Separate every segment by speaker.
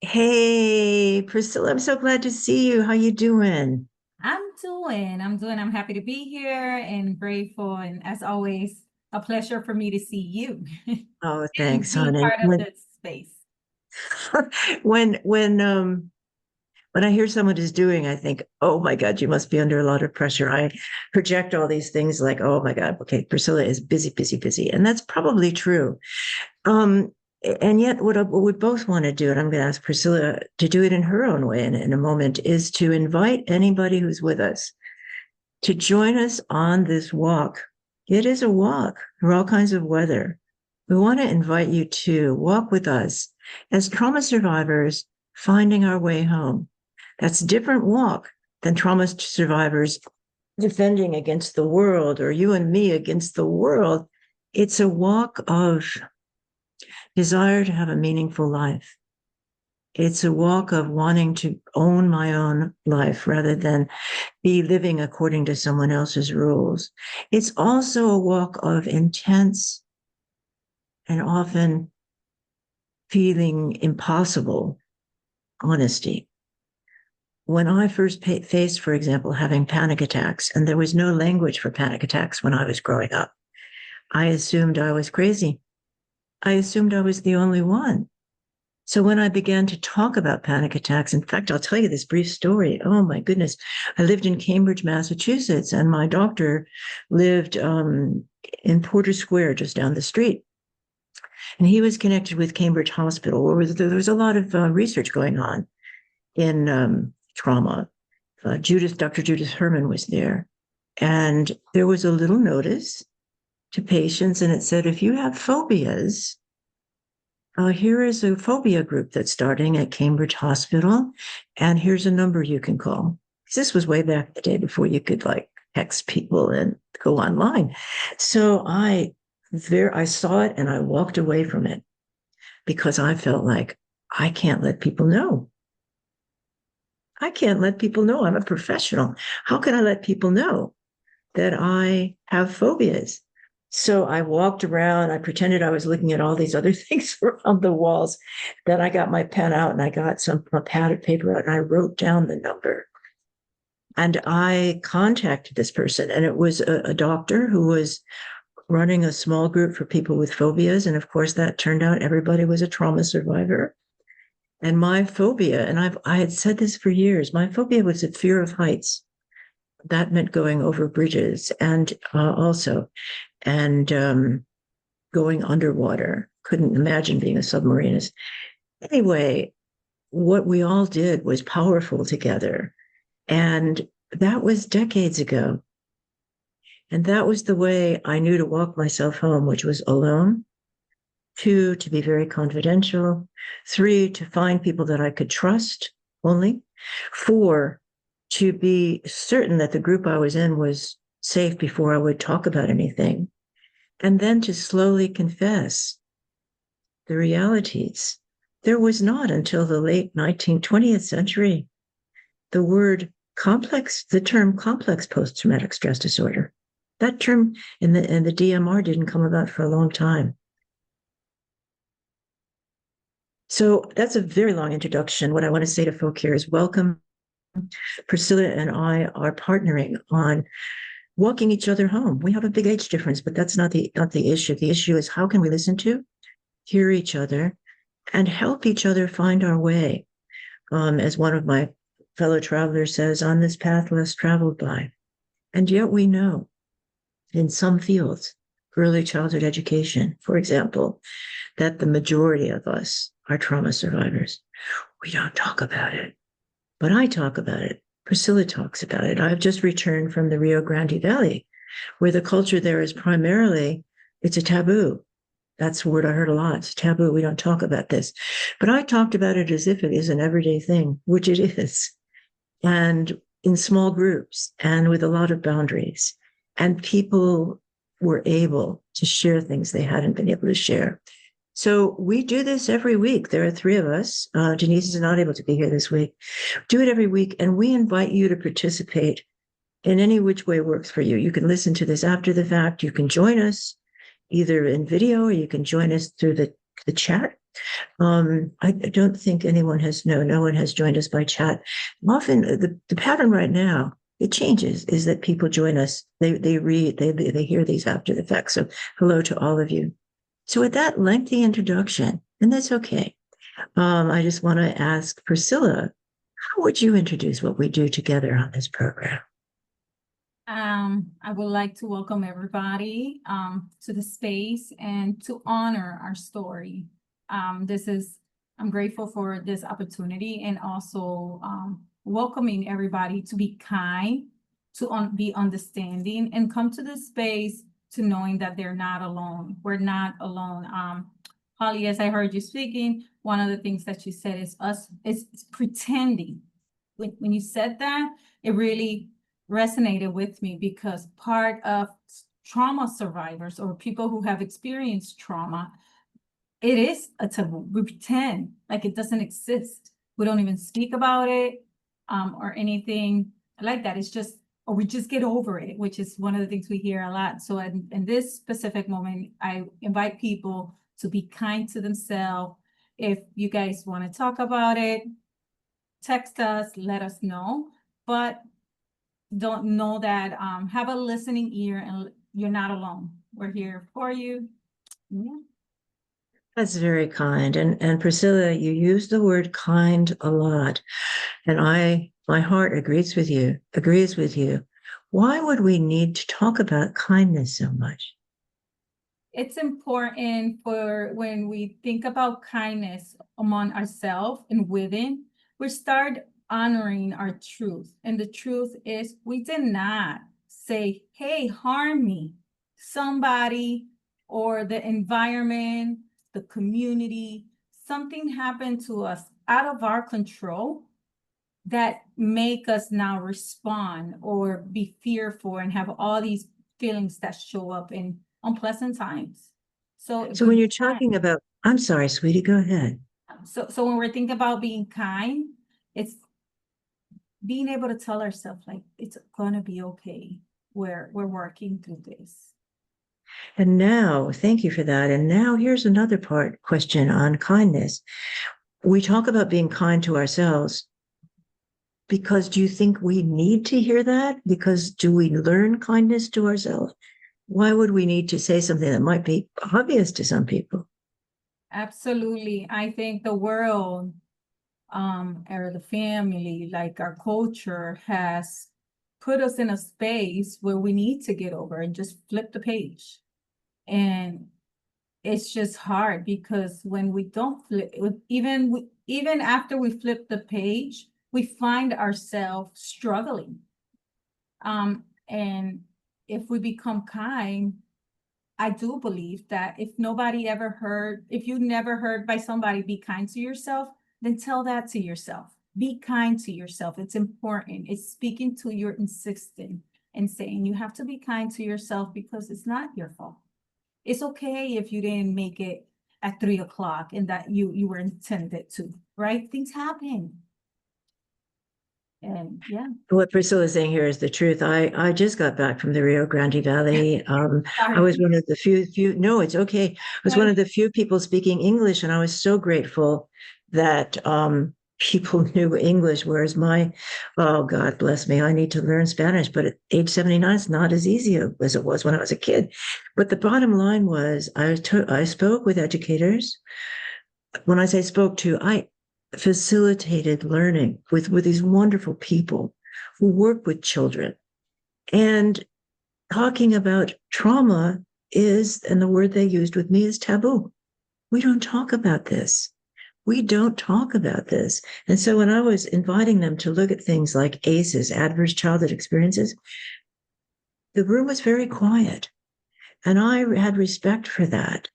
Speaker 1: Hey, Priscilla, I'm so glad to see you. How you doing?
Speaker 2: I'm doing. I'm happy to be here and grateful. And as always, a pleasure for me to see you
Speaker 1: Oh,
Speaker 2: and
Speaker 1: thanks,
Speaker 2: be
Speaker 1: honey.
Speaker 2: part of this space.
Speaker 1: When when um when I hear someone is doing, I think, oh my God, you must be under a lot of pressure. I project all these things like, oh my God, okay, Priscilla is busy, busy, busy. And that's probably true. Um, and yet what we both want to do, and I'm going to ask Priscilla to do it in her own way in a moment, is to invite anybody who's with us to join us on this walk. It is a walk through all kinds of weather. We want to invite you to walk with us as trauma survivors finding our way home. That's a different walk than trauma survivors defending against the world or you and me against the world. It's a walk of desire to have a meaningful life. It's a walk of wanting to own my own life rather than be living according to someone else's rules. It's also a walk of intense and often feeling impossible honesty. When I first faced, for example, having panic attacks, and there was no language for panic attacks when I was growing up, I assumed I was crazy. I assumed I was the only one. So when I began to talk about panic attacks, in fact, I'll tell you this brief story. Oh my goodness. I lived in Cambridge, Massachusetts, and my doctor lived in Porter Square, just down the street. And he was connected with Cambridge Hospital, where there was a lot of research going on in trauma. Dr. Judith Herman was there. And there was a little notice to patients, and it said, if you have phobias, here is a phobia group that's starting at Cambridge Hospital, and here's a number you can call. This was way back in the day before you could like text people and go online. So I saw it and I walked away from it because I felt like I can't let people know. I can't let people know I'm a professional. How can I let people know that I have phobias? So I walked around. I pretended I was looking at all these other things around the walls. Then I got my pen out and I got some padded paper out and I wrote down the number. And I contacted this person, and it was a doctor who was running a small group for people with phobias. And of course, that turned out everybody was a trauma survivor. And my phobia, and I had said this for years, my phobia was a fear of heights. That meant going over bridges and also and going underwater. Couldn't imagine being a submarinist. Anyway, what we all did was powerful together. And that was decades ago. And that was the way I knew to walk myself home, which was alone. Two, to be very confidential. Three, to find people that I could trust only. Four, to be certain that the group I was in was safe before I would talk about anything. And then to slowly confess the realities. There was not until the late 19th, 20th century the term complex post-traumatic stress disorder. That term in the DMR didn't come about for a long time. So that's a very long introduction. What I want to say to folk here is welcome. Priscilla and I are partnering on walking each other home. We have a big age difference, but that's not the issue. The issue is how can we listen to, hear each other, and help each other find our way. As one of my fellow travelers says, on this path less traveled by. And yet we know in some fields, early childhood education, for example, that the majority of us are trauma survivors. We don't talk about it, but I talk about it. Priscilla talks about it. I've just returned from the Rio Grande Valley, where the culture there is primarily, it's a taboo. That's a word I heard a lot. It's taboo. We don't talk about this. But I talked about it as if it is an everyday thing, which it is. And in small groups and with a lot of boundaries. And people were able to share things they hadn't been able to share. So we do this every week. There are three of us. Denise is not able to be here this week. Do it every week, and we invite you to participate in any which way works for you. You can listen to this after the fact. You can join us either in video or you can join us through the chat. I don't think anyone has, no one has joined us by chat. Often the pattern right now, it changes, is that people join us. They read, they hear these after the fact. So hello to all of you. So with that lengthy introduction, and that's okay. I just want to ask Priscilla, how would you introduce what we do together on this program?
Speaker 2: I would like to welcome everybody to the space and to honor our story. I'm grateful for this opportunity, and also welcoming everybody to be kind, to be understanding, and come to this space to knowing that they're not alone. We're not alone. Holly, as I heard you speaking, one of the things that you said is pretending. When you said that, it really resonated with me, because part of trauma survivors or people who have experienced trauma, it is a taboo. We pretend like it doesn't exist. We don't even speak about it or anything like that. It's just, or we just get over it, which is one of the things we hear a lot. So in this specific moment, I invite people to be kind to themselves. If you guys want to talk about it, text us, let us know. But don't know that have a listening ear, and you're not alone. We're here for you. Yeah.
Speaker 1: That's very kind. And Priscilla, you use the word kind a lot. And my heart agrees with you. Why would we need to talk about kindness so much?
Speaker 2: It's important for when we think about kindness among ourselves and within, we start honoring our truth. And the truth is, we did not say, hey, harm me. Somebody or the environment, the community, something happened to us out of our control that make us now respond or be fearful and have all these feelings that show up in unpleasant times. So
Speaker 1: So when you're talking about, I'm sorry, sweetie, go ahead.
Speaker 2: So when we're thinking about being kind, it's being able to tell ourselves, like, it's gonna be okay. We're working through this.
Speaker 1: And now, thank you for that. And now here's another question on kindness. We talk about being kind to ourselves, because do you think we need to hear that? Because do we learn kindness to ourselves? Why would we need to say something that might be obvious to some people?
Speaker 2: Absolutely. I think the world or the family, like our culture, has put us in a space where we need to get over and just flip the page. And it's just hard, because when we don't flip, even after we flip the page, we find ourselves struggling. And if we become kind, I do believe that if you never heard by somebody, be kind to yourself, then tell that to yourself. Be kind to yourself. It's important. It's speaking to your insistence and saying you have to be kind to yourself, because it's not your fault. It's okay if you didn't make it at 3 o'clock and that you were intended to, right? Things happen. And yeah.
Speaker 1: What Priscilla is saying here is the truth. I just got back from the Rio Grande Valley. I was one of the few, no, it's okay. I was one of the few people speaking English, and I was so grateful that people knew English, whereas oh, God bless me, I need to learn Spanish, but at age 79, it's not as easy as it was when I was a kid. But the bottom line was, I spoke with educators. When I say spoke to, I facilitated learning with these wonderful people who work with children. And talking about trauma is, and the word they used with me is taboo. We don't talk about this. We don't talk about this. And so when I was inviting them to look at things like ACEs, adverse childhood experiences, the room was very quiet. And I had respect for that.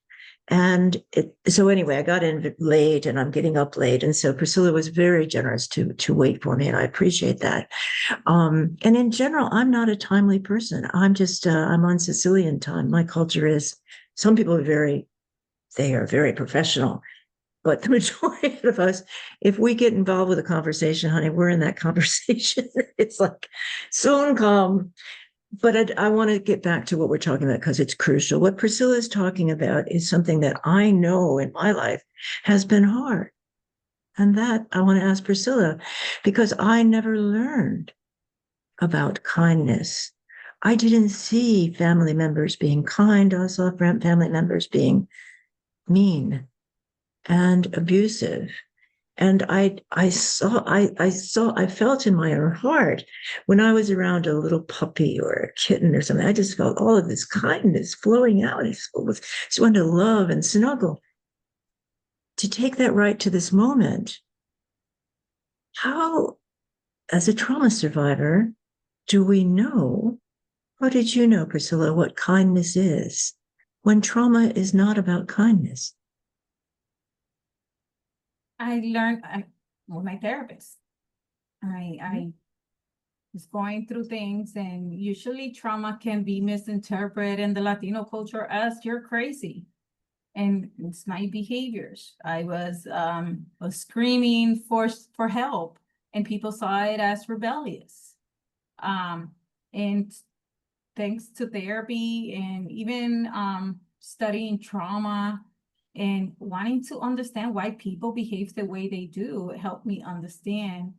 Speaker 1: And so anyway, I got in late, and I'm getting up late. And so Priscilla was very generous to wait for me, and I appreciate that. And in general, I'm not a timely person. I'm on Sicilian time. My culture is, some people they are very professional, but the majority of us, if we get involved with a conversation, honey, we're in that conversation. It's like, soon come. But I want to get back to what we're talking about because it's crucial. What Priscilla is talking about is something that I know in my life has been hard. And that I want to ask Priscilla because I never learned about kindness. I didn't see family members being kind. I saw family members being mean and abusive. And I felt in my own heart when I was around a little puppy or a kitten or something, I just felt all of this kindness flowing out. I just wanted to love and snuggle. To take that right to this moment, how, as a trauma survivor, do we know? How did you know, Priscilla, what kindness is when trauma is not about kindness?
Speaker 2: I learned with my therapist. I was going through things, and usually trauma can be misinterpreted in the Latino culture as you're crazy. And it's my behaviors. I was screaming for help, and people saw it as rebellious. And thanks to therapy and even studying trauma and wanting to understand why people behave the way they do, it helped me understand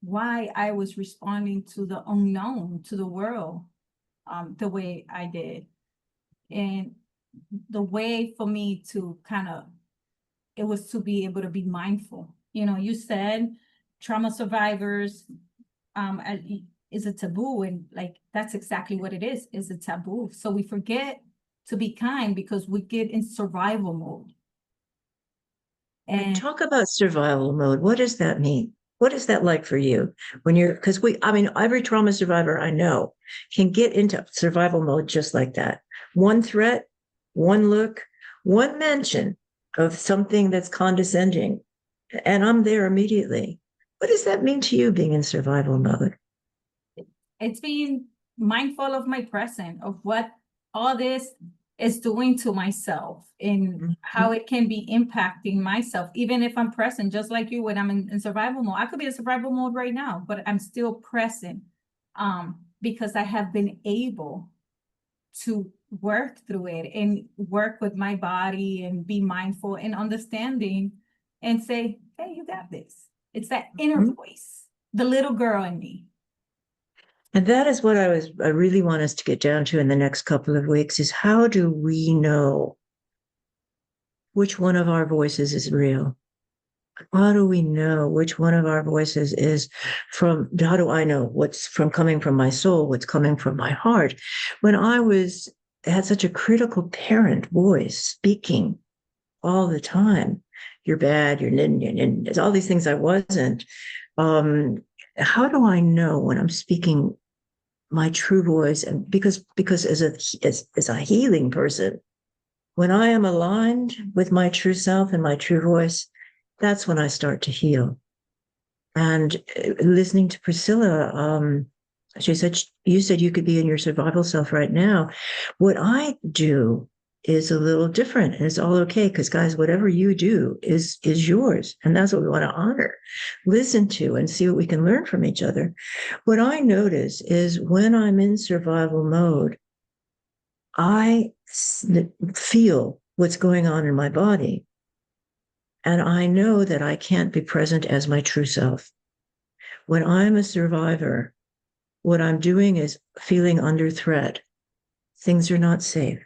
Speaker 2: why I was responding to the unknown, to the world, the way I did. And the way for me to it was to be able to be mindful. You know, you said trauma survivors is a taboo, and like that's exactly what it is a taboo. So we forget to be kind because we get in survival mode.
Speaker 1: And
Speaker 2: And
Speaker 1: talk about survival mode. What does that mean? What is that like for you when you're, because every trauma survivor I know can get into survival mode just like that. One threat, one look, one mention of something that's condescending, and I'm there immediately. What does that mean to you being in survival mode?
Speaker 2: it's being mindful of my present, of what all this is doing to myself and how it can be impacting myself, even if I'm present, just like you, when I'm in survival mode. I could be in survival mode right now, but I'm still present because I have been able to work through it and work with my body and be mindful and understanding and say, hey, you got this. It's that inner voice, the little girl in me.
Speaker 1: And that is what I really want us to get down to in the next couple of weeks is how do we know which one of our voices is real? How do we know which one of our voices is how do I know what's from coming from my soul, what's coming from my heart? When had such a critical parent voice speaking all the time, you're bad, you're all these things I wasn't. How do I know when I'm speaking my true voice? And because as a healing person, when I am aligned with my true self and my true voice, that's when I start to heal. And listening to Priscilla, she said, you said you could be in your survival self right now. What I do is a little different, and it's all okay because, guys, whatever you do is yours, and that's what we want to honor, listen to, and see what we can learn from each other. What I notice is when I'm in survival mode, I feel what's going on in my body. And I know that I can't be present as my true self. When I'm a survivor, what I'm doing is feeling under threat. Things are not safe.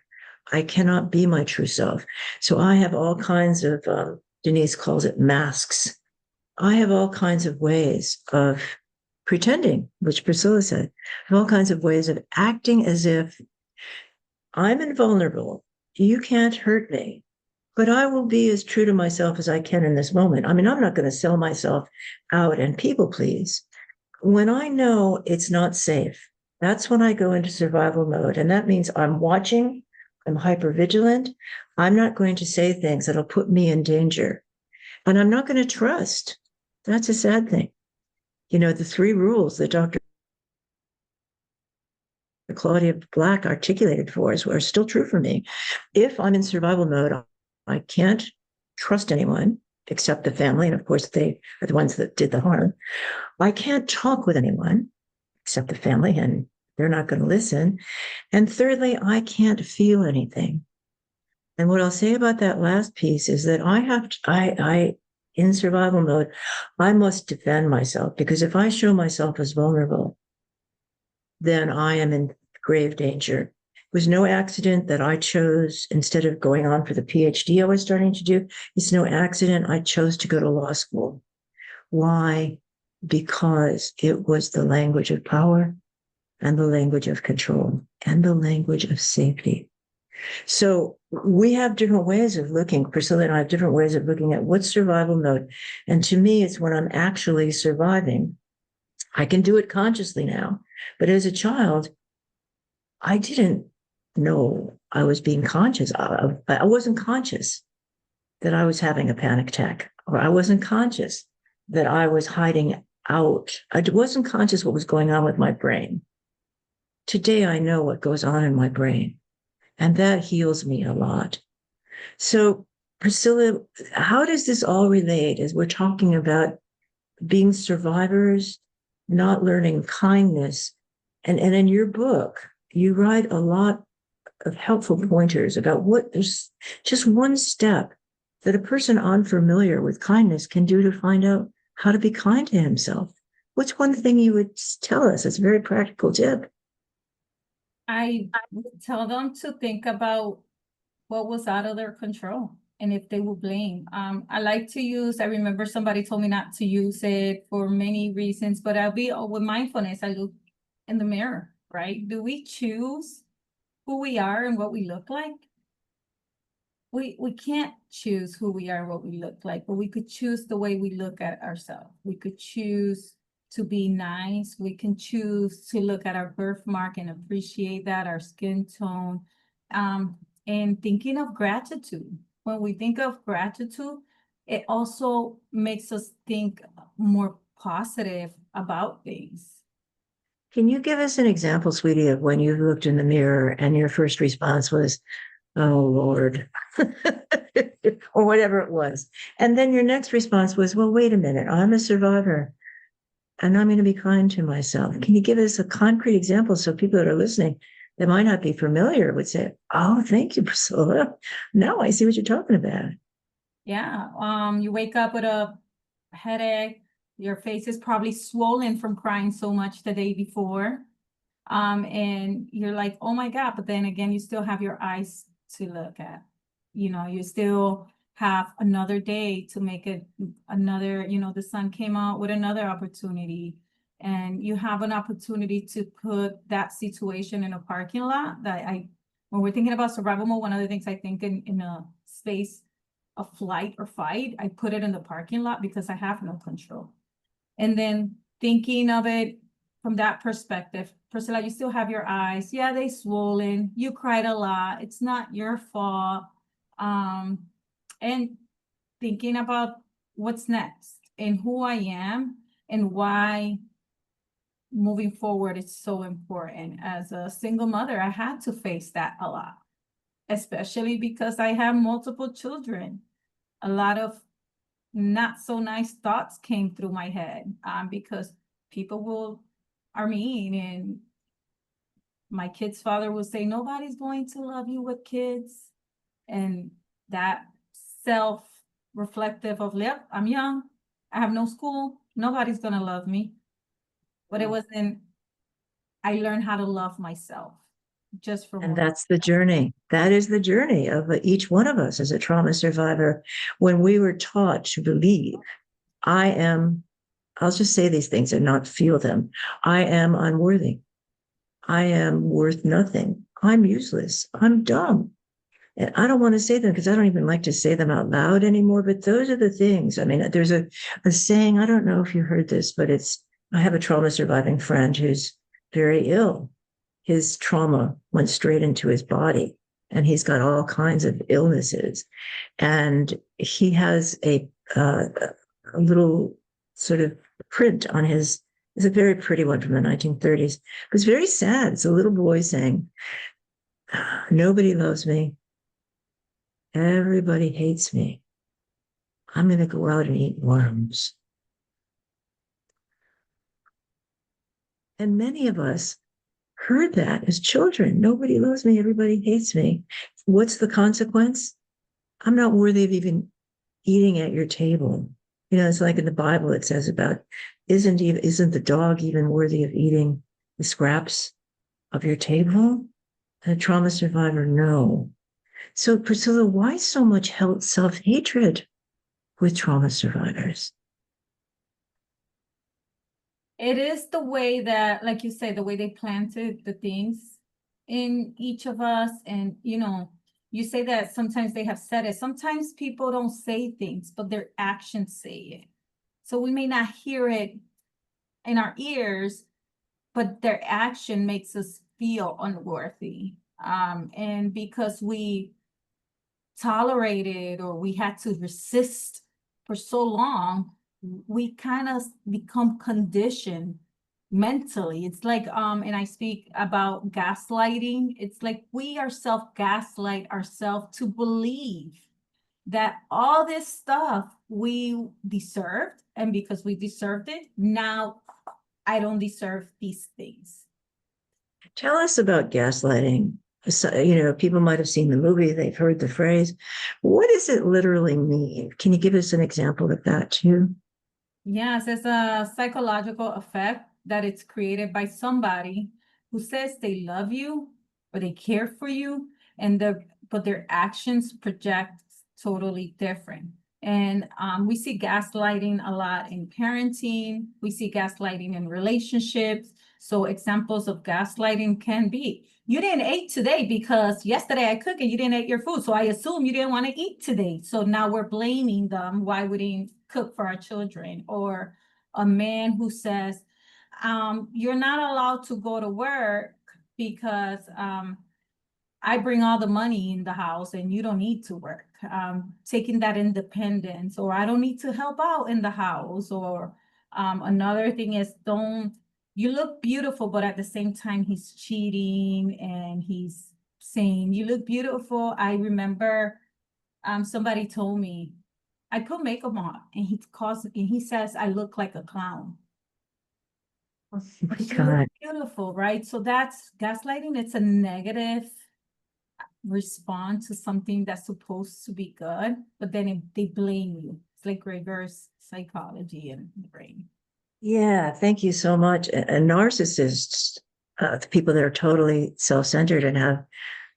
Speaker 1: I cannot be my true self. So I have all kinds of, Denise calls it masks. I have all kinds of ways of pretending, which Priscilla said, I have all kinds of ways of acting as if I'm invulnerable. You can't hurt me. But I will be as true to myself as I can in this moment. I'm not going to sell myself out and people please. When I know it's not safe, that's when I go into survival mode. And that means I'm watching, I'm hyper vigilant. I'm not going to say things that'll put me in danger. And I'm not going to trust. That's a sad thing. You know, the 3 rules that Dr. Claudia Black articulated for us are still true for me. If I'm in survival mode, I can't trust anyone except the family. And of course, they are the ones that did the harm. I can't talk with anyone except the family and they're not going to listen. And thirdly, I can't feel anything. And what I'll say about that last piece is that in survival mode, I must defend myself, because if I show myself as vulnerable, then I am in grave danger. It was no accident that I chose, instead of going on for the PhD I was starting to do, it's no accident I chose to go to law school. Why? Because it was the language of power and the language of control and the language of safety. So we have different ways of looking. Priscilla and I have different ways of looking at what's survival mode. And to me, it's when I'm actually surviving. I can do it consciously now. But as a child, I didn't know I was being conscious. I wasn't conscious that I was having a panic attack, or I wasn't conscious that I was hiding out. I wasn't conscious what was going on with my brain. Today, I know what goes on in my brain. And that heals me a lot. So, Priscilla, how does this all relate as we're talking about being survivors, not learning kindness? And in your book, you write a lot of helpful pointers about what there's just one step that a person unfamiliar with kindness can do to find out how to be kind to himself. What's one thing you would tell us? It's a very practical tip.
Speaker 2: I would tell them to think about what was out of their control and if they will blame. I like to use, I remember somebody told me not to use it for many reasons, but I'll be with mindfulness. I look in the mirror, right? Do we choose who we are and what we look like? We can't choose who we are, what we look like, but we could choose the way we look at ourselves. We could choose to be nice. We can choose to look at our birthmark and appreciate that, our skin tone. And thinking of gratitude. When we think of gratitude, it also makes us think more positive about things.
Speaker 1: Can you give us an example, sweetie, of when you looked in the mirror and your first response was, oh, Lord, or whatever it was. And then your next response was, well, wait a minute, I'm a survivor and I'm going to be kind to myself. Can you give us a concrete example so people that are listening that might not be familiar would say, oh, thank you, Priscilla. Now I see what you're talking about.
Speaker 2: Yeah. You wake up with a headache, your face is probably swollen from crying so much the day before. And you're like, oh my God, but then again, you still have your eyes to look at. You still have another day to make it another, the sun came out with another opportunity. And you have an opportunity to put that situation in a parking lot when we're thinking about survival mode, one of the things I think in a space of flight or fight, I put it in the parking lot because I have no control. And then thinking of it from that perspective, Priscilla, you still have your eyes. Yeah, they swollen. You cried a lot. It's not your fault. And thinking about what's next and who I am and why moving forward is so important. As a single mother, I had to face that a lot, especially because I have multiple children. A lot of not so nice thoughts came through my head because people are mean, and my kid's father will say, nobody's going to love you with kids. And that self-reflective of, yep, I'm young, I have no school, nobody's gonna love me. But it wasn't, I learned how to love myself just from.
Speaker 1: And that's the journey. That is the journey of each one of us as a trauma survivor. When we were taught to believe, I'll just say these things and not feel them. I am unworthy. I am worth nothing. I'm useless. I'm dumb. And I don't want to say them because I don't even like to say them out loud anymore. But those are the things. I mean, there's a saying, I don't know if you heard this, but I have a trauma surviving friend who's very ill. His trauma went straight into his body, and he's got all kinds of illnesses. And he has a little sort of print on it's a very pretty one from the 1930s. It was very sad. It's a little boy saying, nobody loves me. Everybody hates me. I'm going to go out and eat worms. And many of us heard that as children. Nobody loves me. Everybody hates me. What's the consequence? I'm not worthy of even eating at your table. It's like in the Bible, it says about, isn't the dog even worthy of eating the scraps of your table? And a trauma survivor, no. So Priscilla, why so much self-hatred with trauma survivors?
Speaker 2: It is the way that, like you say, the way they planted the things in each of us. And, you say that sometimes they have said it. Sometimes people don't say things, but their actions say it. So we may not hear it in our ears, but their action makes us feel unworthy. And because we tolerated or we had to resist for so long, we kind of become conditioned mentally. It's like, and I speak about gaslighting. It's like we ourselves gaslight ourselves to believe that all this stuff we deserved, and because we deserved it, now I don't deserve these things.
Speaker 1: Tell us about gaslighting. So, people might have seen the movie, they've heard the phrase. What does it literally mean? Can you give us an example of that too?
Speaker 2: Yes, it's a psychological effect that it's created by somebody who says they love you or they care for you, but their actions project totally different. And we see gaslighting a lot in parenting. We see gaslighting in relationships. So examples of gaslighting can be, you didn't eat today because yesterday I cooked and you didn't eat your food. So I assume you didn't want to eat today. So now we're blaming them why we didn't cook for our children. Or a man who says, you're not allowed to go to work because I bring all the money in the house and you don't need to work. Taking that independence, or I don't need to help out in the house. Or another thing is, you look beautiful, but at the same time, he's cheating and he's saying, you look beautiful. I remember somebody told me, I put makeup on and he says, I look like a clown.
Speaker 1: Oh my
Speaker 2: But you look
Speaker 1: God.
Speaker 2: beautiful, right? So that's gaslighting. It's a negative respond to something that's supposed to be good, but then they blame you. It's like reverse psychology in the brain.
Speaker 1: Yeah, thank you so much. And narcissists, the people that are totally self-centered and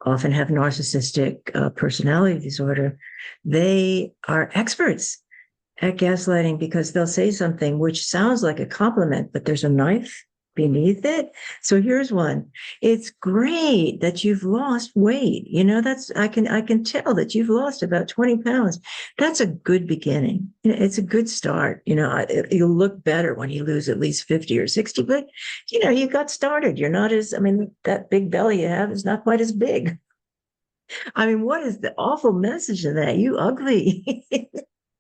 Speaker 1: often have narcissistic personality disorder, they are experts at gaslighting because they'll say something which sounds like a compliment, but there's a knife beneath it. So here's one. It's great that you've lost weight. I can tell that you've lost about 20 pounds. That's a good beginning. It's a good start. You'll look better when you lose at least 50 or 60, but you got started. You're not that big belly you have is not quite as big. What is the awful message of that? You ugly.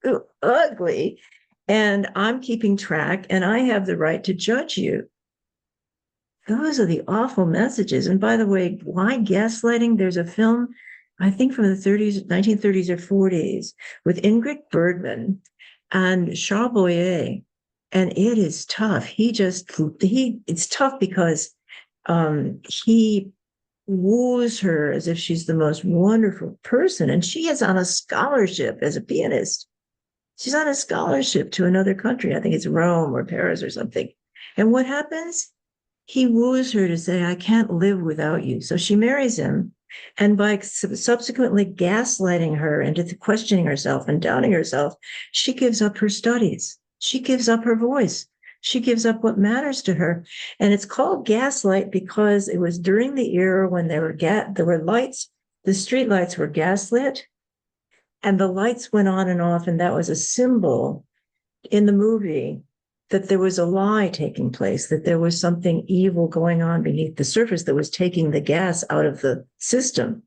Speaker 1: You ugly. And I'm keeping track and I have the right to judge you. Those are the awful messages. And by the way, why gaslighting? There's a film, I think from the 30s, 1930s or 40s, with Ingrid Bergman and Charles Boyer. And it is tough. It's tough because he woos her as if she's the most wonderful person. And she is on a scholarship as a pianist. She's on a scholarship to another country. I think it's Rome or Paris or something. And what happens? He woos her to say, I can't live without you. So she marries him. And by subsequently gaslighting her into questioning herself and doubting herself, she gives up her studies. She gives up her voice. She gives up what matters to her. And it's called gaslight because it was during the era when there were lights, the street lights were gaslit, and the lights went on and off. And that was a symbol in the movie that there was a lie taking place, that there was something evil going on beneath the surface that was taking the gas out of the system.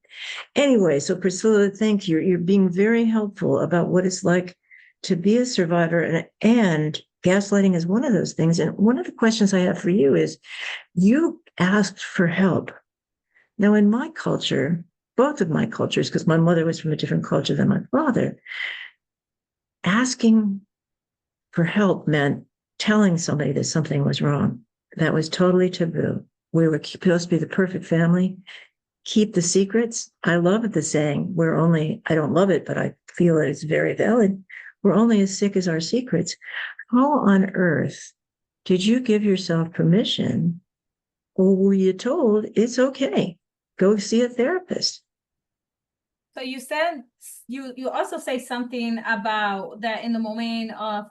Speaker 1: Anyway, so Priscilla, thank you. You're being very helpful about what it's like to be a survivor, and gaslighting is one of those things. And one of the questions I have for you is, you asked for help. Now, in my culture, both of my cultures, because my mother was from a different culture than my father, asking for help meant telling somebody that something was wrong. That was totally taboo. we were supposed to be the perfect family, keep the secrets. I love the saying, I don't love it, but I feel that it's very valid. We're only as sick as our secrets. How on earth did you give yourself permission, or were you told it's okay? Go see a therapist.
Speaker 2: So you said you also say something about that in the moment of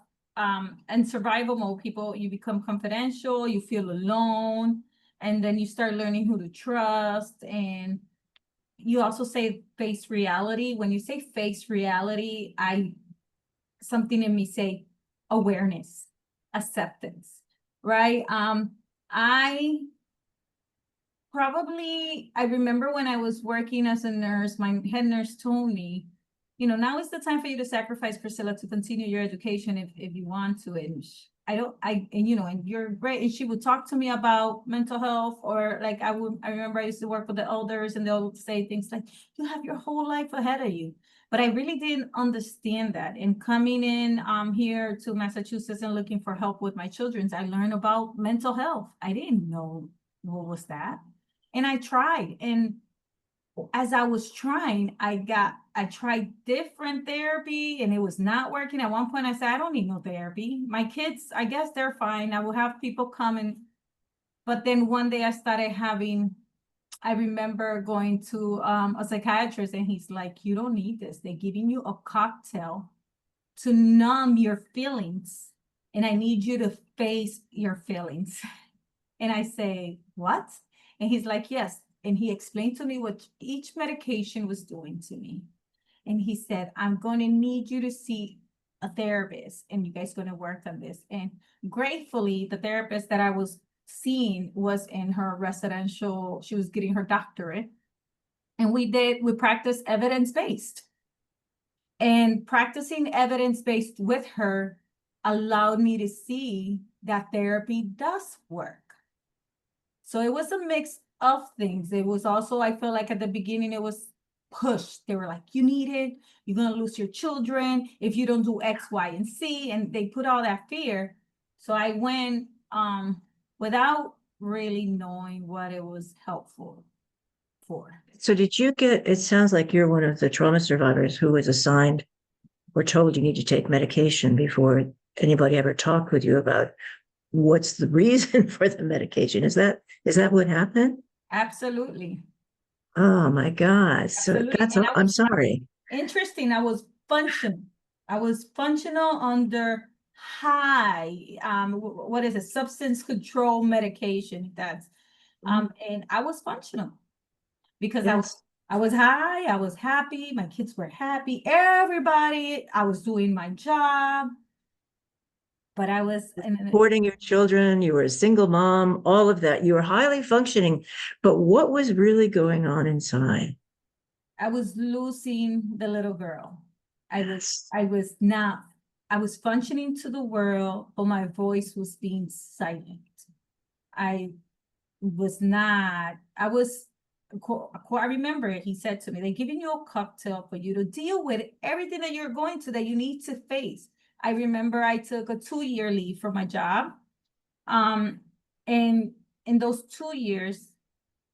Speaker 2: in survival mode, people, you become confidential, you feel alone, and then you start learning who to trust. And you also say face reality. When you say face reality, something in me say awareness, acceptance, right? I remember when I was working as a nurse, my head nurse told me, now is the time for you to sacrifice, Priscilla, to continue your education if you want to. And and you're great. And she would talk to me about mental health, or like I remember I used to work with the elders, and they'll say things like, you have your whole life ahead of you. But I really didn't understand that. And coming in here to Massachusetts and looking for help with my children's, I learned about mental health. I didn't know what was that. And I tried. And as I was trying, I tried different therapy, and it was not working. At one point I said, I don't need no therapy. My kids, I guess they're fine. I will have people come but then one day I remember going to a psychiatrist, and he's like, you don't need this. They're giving you a cocktail to numb your feelings, and I need you to face your feelings. And I say, what? And he's like, yes. And he explained to me what each medication was doing to me. And he said, I'm going to need you to see a therapist, and you guys going to work on this. And gratefully, the therapist that I was seeing was in her residential, she was getting her doctorate. And we practiced evidence-based. And practicing evidence-based with her allowed me to see that therapy does work. So it was a mix of things. It was also, I feel like at the beginning, it was pushed. They were like, you need it. You're going to lose your children if you don't do X, Y, and Z. And they put all that fear. So I went without really knowing what it was helpful for.
Speaker 1: So it sounds like you're one of the trauma survivors who was assigned or told you need to take medication before anybody ever talked with you about what's the reason for the medication. Is that what happened?
Speaker 2: Absolutely.
Speaker 1: Oh my God. So I'm sorry.
Speaker 2: Interesting. I was functional under high, what is it? Substance control medication. And I was functional because
Speaker 1: Yes.
Speaker 2: I was high, I was happy, my kids were happy, I was doing my job. But I was
Speaker 1: supporting your children, you were a single mom, all of that. You were highly functioning. But what was really going on inside?
Speaker 2: I was losing the little girl.
Speaker 1: Yes.
Speaker 2: I was functioning to the world, but my voice was being silent. I remember he said to me, they're giving you a cocktail for you to deal with everything that you're going to, that you need to face. I remember I took a 2-year leave from my job. And in those 2 years,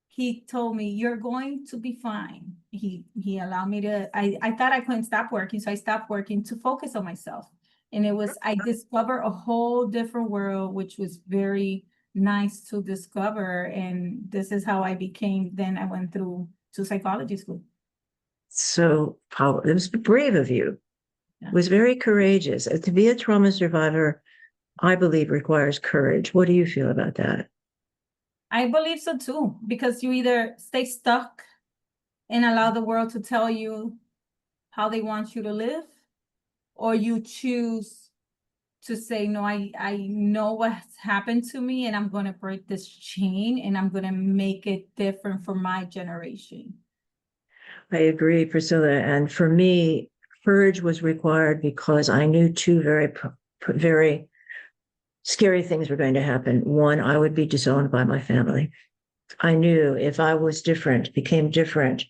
Speaker 2: he told me, you're going to be fine. He allowed me I thought I couldn't stop working. So I stopped working to focus on myself. And I discovered a whole different world, which was very nice to discover. And this is how then I went to psychology school.
Speaker 1: So it was brave of you. Yeah. It was very courageous. To be a trauma survivor, I believe, requires courage. What do you feel about that?
Speaker 2: I believe so too, because you either stay stuck and allow the world to tell you how they want you to live, or you choose to say, no, I know what's happened to me, and I'm going to break this chain, and I'm going to make it different for my generation.
Speaker 1: I agree, Priscilla. And for me, courage was required because I knew two very, very scary things were going to happen. One, I would be disowned by my family. I knew if I was became different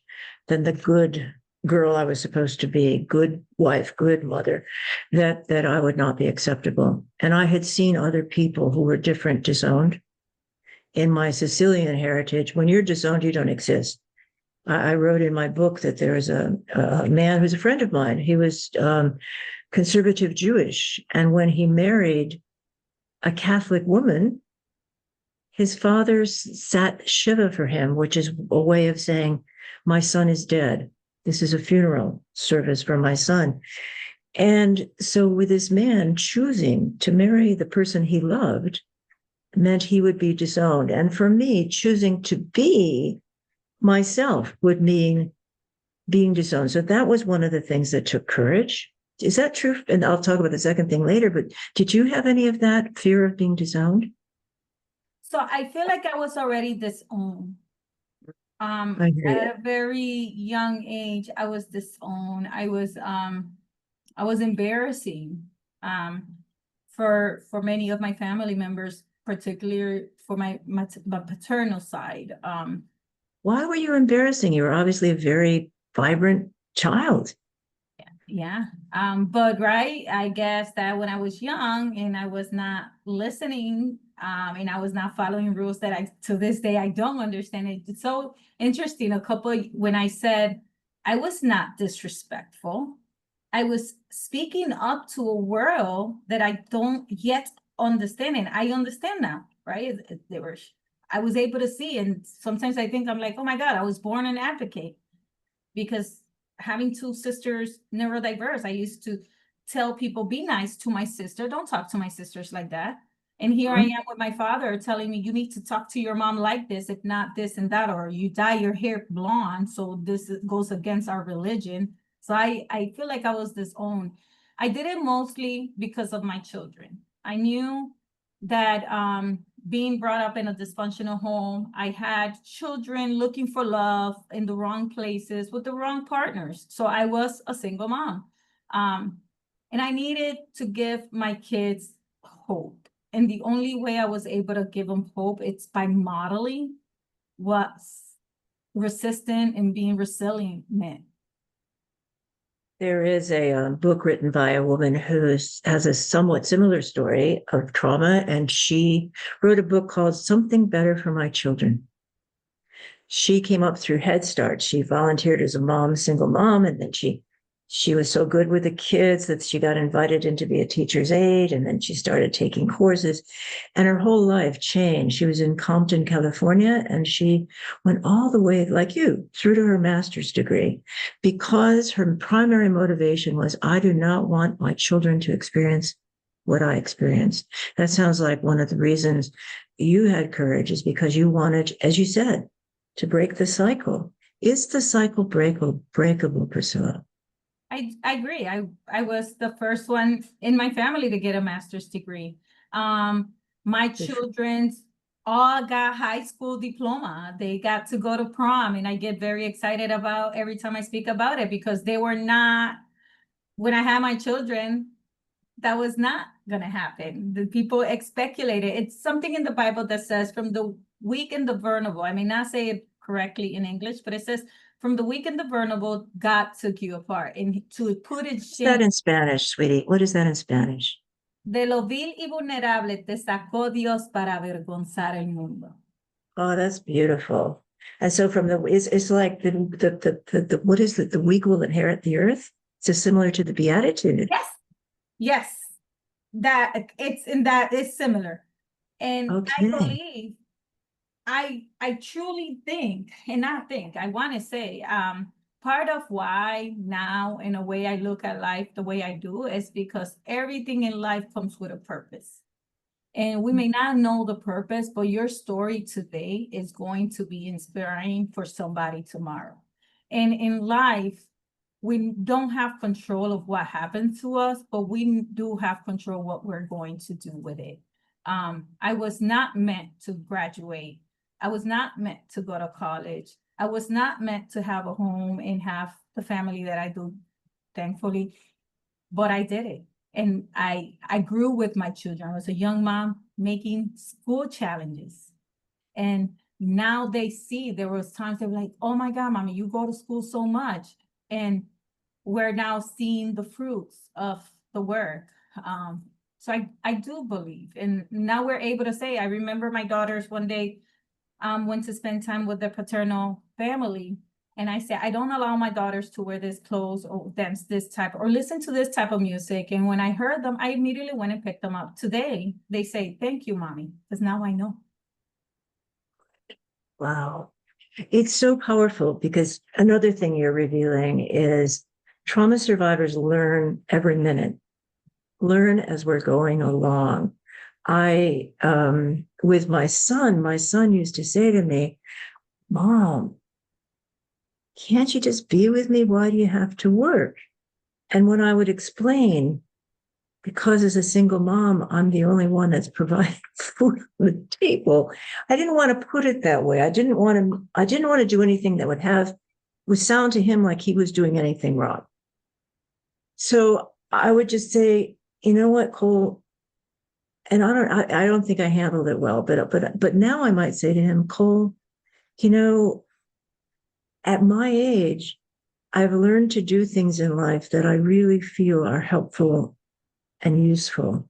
Speaker 1: than the good girl I was supposed to be, good wife, good mother, that I would not be acceptable. And I had seen other people who were different disowned. in my Sicilian heritage, when you're disowned, you don't exist. I wrote in my book that there was a man who's a friend of mine. He was conservative Jewish. And when he married a Catholic woman, his father sat Shiva for him, which is a way of saying, my son is dead. This is a funeral service for my son. And so with this man choosing to marry the person he loved meant he would be disowned. And for me, choosing to be myself would mean being disowned. So that was one of the things that took courage. Is that true? And I'll talk about the second thing later, but did you have any of that fear of being disowned?
Speaker 2: So I feel like I was already disowned.
Speaker 1: I hear you.
Speaker 2: At a very young age, I was disowned. I was embarrassing for many of my family members, particularly for my paternal side.
Speaker 1: Why were you embarrassing? You were obviously a very vibrant child.
Speaker 2: Yeah. But right, I guess that when I was young and I was not listening, and I was not following rules that I to this day I don't understand it. It's so interesting. When I said I was not disrespectful, I was speaking up to a world that I don't yet understand, and I understand now, right? I was able to see, and sometimes I think I'm like, oh my God, I was born an advocate because having two sisters neurodiverse, I used to tell people, be nice to my sister. Don't talk to my sisters like that. And here I am with my father telling me, you need to talk to your mom like this, if not this and that, or you dye your hair blonde. So this goes against our religion. So I feel like I was disowned. I did it mostly because of my children. I knew that being brought up in a dysfunctional home, I had children looking for love in the wrong places with the wrong partners. So I was a single mom. And I needed to give my kids hope. And the only way I was able to give them hope, it's by modeling what's resistant and being resilient meant.
Speaker 1: There is a book written by a woman who has a somewhat similar story of trauma, and she wrote a book called Something Better for My Children. She came up through Head Start. She volunteered as a mom, single mom, and then she was so good with the kids that she got invited in to be a teacher's aide, and then she started taking courses, and her whole life changed. She was in Compton, California, and she went all the way, like you, through to her master's degree, because her primary motivation was, I do not want my children to experience what I experienced. That sounds like one of the reasons you had courage, is because you wanted, as you said, to break the cycle. Is the cycle breakable, Priscilla?
Speaker 2: I agree. I was the first one in my family to get a master's degree. My children all got high school diploma. They got to go to prom, and I get very excited about every time I speak about it, because they were not, when I had my children, that was not going to happen. The people speculated. It's something in the Bible that says, from the weak and the vulnerable. I may not say it correctly in English, but it says, from the weak and the vulnerable, God took you apart. And to put it
Speaker 1: What's that in Spanish, sweetie? What is that in Spanish?
Speaker 2: de lo vil y vulnerable te sacó Dios para avergonzar el mundo.
Speaker 1: Oh, that's beautiful. And so from it's like the what is it? The weak will inherit the earth. So similar to the Beatitude.
Speaker 2: Yes, yes, that it's in that is similar. And I
Speaker 1: Okay.
Speaker 2: believe, I truly think, and I want to say, part of why now, in a way, I look at life the way I do is because everything in life comes with a purpose. And we may not know the purpose, but your story today is going to be inspiring for somebody tomorrow. And in life, we don't have control of what happens to us, but we do have control what we're going to do with it. I was not meant to graduate. I was not meant to go to college. I was not meant to have a home and have the family that I do, thankfully, but I did it. And I grew with my children. I was a young mom making school challenges. And now they see, there was times they're like, oh my God, mommy, you go to school so much. And we're now seeing the fruits of the work. So I do believe, and now we're able to say, I remember my daughters one day went to spend time with their paternal family. And I said, I don't allow my daughters to wear this clothes or dance this type or listen to this type of music. And when I heard them, I immediately went and picked them up. Today, they say, thank you, mommy, because now I know.
Speaker 1: Wow. It's so powerful because another thing you're revealing is trauma survivors learn every minute, learn as we're going along. With my son used to say to me, Mom, can't you just be with me? Why do you have to work? And when I would explain, because as a single mom, I'm the only one that's providing food on the table. I didn't want to put it that way. I didn't want to do anything that would sound to him like he was doing anything wrong. So I would just say, you know what, Cole, and I don't think I handled it well, but now I might say to him, Cole, you know, at my age, I've learned to do things in life that I really feel are helpful and useful.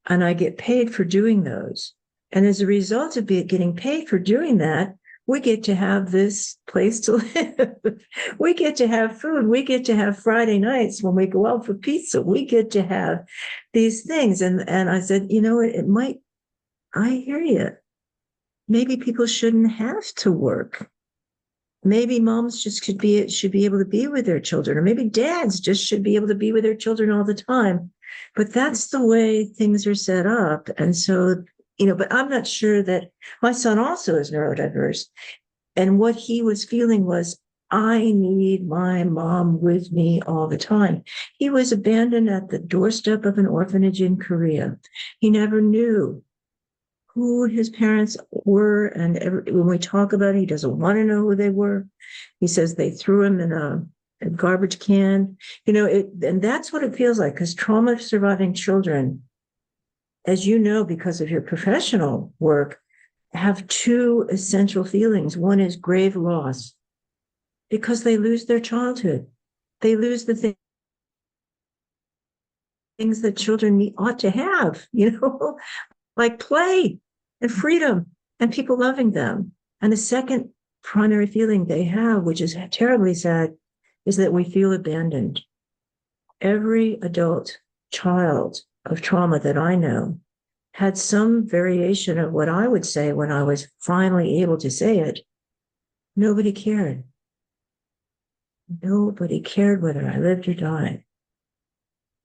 Speaker 1: And I get paid for doing those. And as a result of getting paid for doing that, we get to have this place to live. We get to have food. We get to have Friday nights when we go out for pizza. We get to have these things. And I said, you know, I hear you. Maybe people shouldn't have to work. Maybe moms just should be able to be with their children, or maybe dads just should be able to be with their children all the time. But that's the way things are set up. And so, you know, but I'm not sure that my son also is neurodiverse. And what he was feeling was, I need my mom with me all the time. He was abandoned at the doorstep of an orphanage in Korea. He never knew who his parents were. And when we talk about it, he doesn't want to know who they were. He says they threw him in a garbage can, you know, and that's what it feels like, because trauma surviving children, as you know, because of your professional work, have two essential feelings. One is grave loss, because they lose their childhood. They lose the things that children ought to have, you know, like play and freedom and people loving them. And the second primary feeling they have, which is terribly sad, is that we feel abandoned. Every adult child of trauma that I know had some variation of what I would say when I was finally able to say it. Nobody cared. Nobody cared whether I lived or died.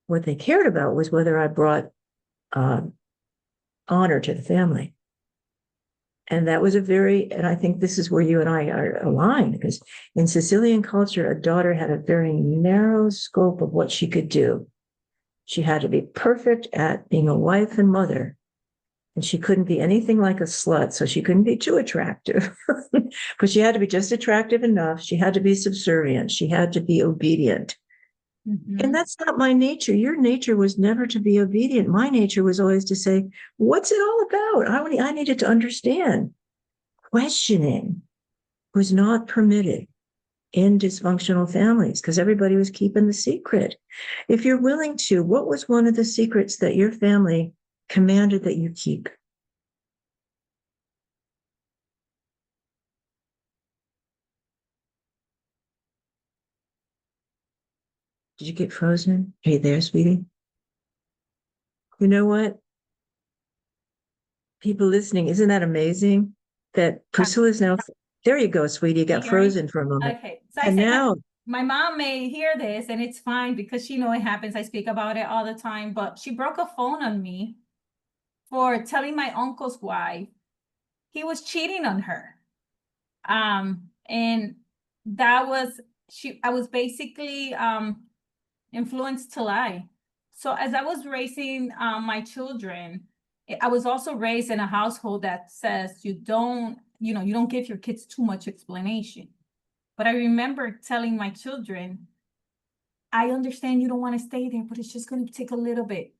Speaker 1: What they cared about was whether I brought honor to the family. And that was and I think this is where you and I are aligned, because in Sicilian culture, a daughter had a very narrow scope of what she could do. She had to be perfect at being a wife and mother, and she couldn't be anything like a slut, so she couldn't be too attractive. But she had to be just attractive enough. She had to be subservient. She had to be obedient. Mm-hmm. And that's not my nature. Your nature was never to be obedient. My nature was always to say, what's it all about? I needed to understand. Questioning was not permitted in dysfunctional families because everybody was keeping the secret. If you're willing to, what was one of the secrets that your family commanded that you keep? Did you get frozen? Are you there, sweetie? You know what? People listening, isn't that amazing? That Priscilla's now, there you go, sweetie. You got frozen for a moment.
Speaker 2: Okay. So
Speaker 1: and now
Speaker 2: my mom may hear this and it's fine because she knows it happens. I speak about it all the time, but she broke a phone on me for telling my uncle's wife he was cheating on her. And that was, I was basically influenced to lie. So as I was raising my children, I was also raised in a household that says you don't give your kids too much explanation. But I remember telling my children, I understand you don't want to stay there, but it's just going to take a little bit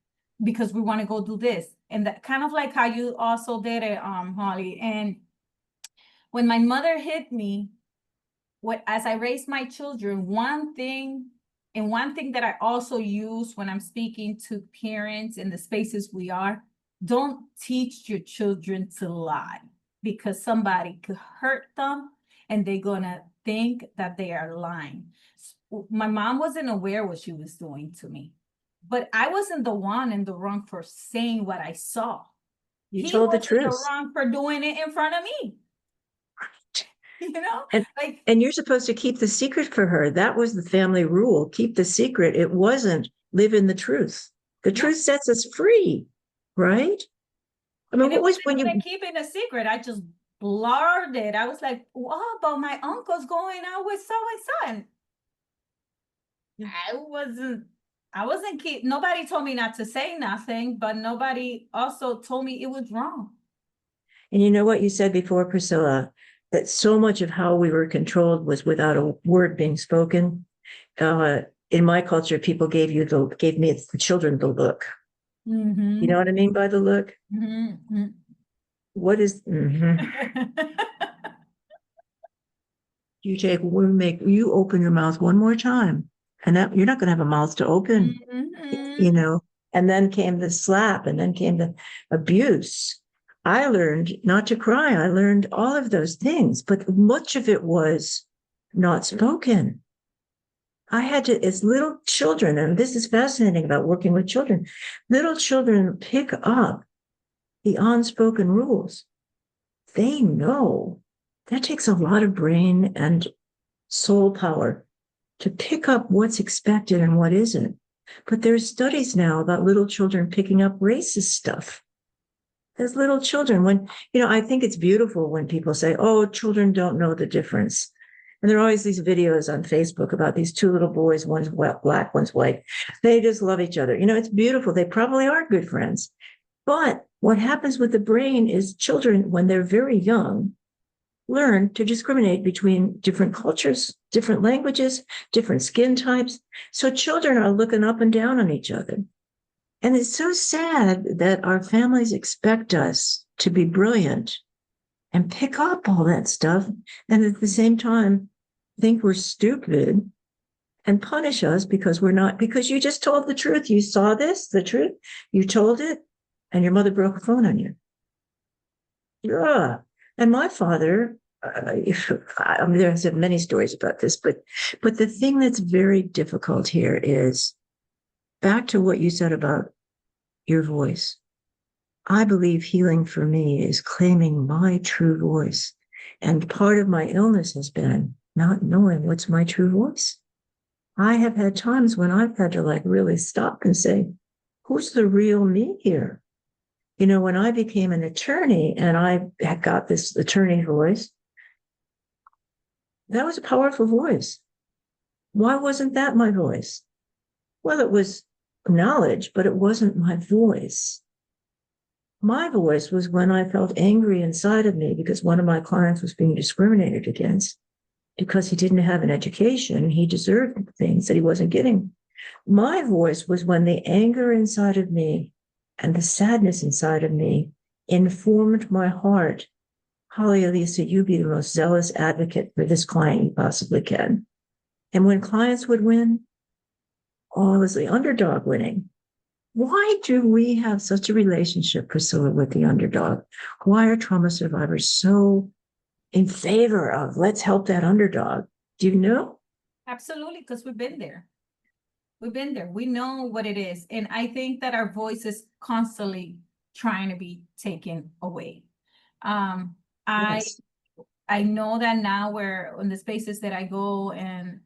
Speaker 2: because we want to go do this. And that kind of like how you also did it, Holly. And when my mother hit me, as I raised my children, one thing And one thing that I also use when I'm speaking to parents in the spaces we are, don't teach your children to lie, because somebody could hurt them and they're gonna think that they are lying. My mom wasn't aware what she was doing to me, but I wasn't the one in the wrong for saying what I saw.
Speaker 1: You
Speaker 2: He
Speaker 1: told the
Speaker 2: was in the
Speaker 1: truth.
Speaker 2: wrong for doing it in front of me.
Speaker 1: And
Speaker 2: Like,
Speaker 1: and you're supposed to keep the secret for her. That was the family rule. Keep the secret. It wasn't live in the truth. The
Speaker 2: yeah.
Speaker 1: truth sets us free, right? I mean,
Speaker 2: And it
Speaker 1: what was
Speaker 2: wasn't
Speaker 1: when
Speaker 2: even
Speaker 1: you
Speaker 2: keeping a secret. I just blurred it. I was like, "What about my uncle's going out with so and so?" And I wasn't. I wasn't keep. Nobody told me not to say nothing, but nobody also told me it was wrong.
Speaker 1: and you know what you said before, Priscilla, that so much of how we were controlled was without a word being spoken. In my culture, people gave me the children the look. You know
Speaker 2: Mm-hmm.
Speaker 1: what I mean by the look?
Speaker 2: Mm-hmm.
Speaker 1: What is you open your mouth one more time, and that you're not going to have a mouth to open,
Speaker 2: Mm-hmm.
Speaker 1: you know. And then came the slap, and then came the abuse. I learned not to cry. I learned all of those things, but much of it was not spoken. I had to, as little children, and this is fascinating about working with children, little children pick up the unspoken rules. They know that takes a lot of brain and soul power to pick up what's expected and what isn't. But there's studies now about little children picking up racist stuff. As little children, when, I think it's beautiful when people say, oh, children don't know the difference. And there are always these videos on Facebook about these two little boys, one's black, one's white. They just love each other. It's beautiful. They probably are good friends. But what happens with the brain is children, when they're very young, learn to discriminate between different cultures, different languages, different skin types. So children are looking up and down on each other. And it's so sad that our families expect us to be brilliant and pick up all that stuff. And at the same time, think we're stupid and punish us because we're not, because you just told the truth. You saw this, the truth, you told it, and your mother broke a phone on you. Yeah. And my father, there's many stories about this, but the thing that's very difficult here is back to what you said about your voice. I believe healing for me is claiming my true voice. And part of my illness has been not knowing what's my true voice. I have had times when I've had to really stop and say, who's the real me here? When I became an attorney and I had got this attorney voice, that was a powerful voice. Why wasn't that my voice? Well, it was knowledge, but it wasn't my voice. My voice was when I felt angry inside of me because one of my clients was being discriminated against because he didn't have an education. He deserved things that he wasn't getting. My voice was when the anger inside of me and the sadness inside of me informed my heart. Holly Elissa, you be the most zealous advocate for this client you possibly can. And when clients would win, oh, it was the underdog winning. Why do we have such a relationship, Priscilla, with the underdog? Why are trauma survivors so in favor of let's help that underdog? Do you know?
Speaker 2: Absolutely, because we've been there. We've been there. We know what it is. And I think that our voice is constantly trying to be taken away. Um, I
Speaker 1: Yes.
Speaker 2: I know that now where in the spaces that I go and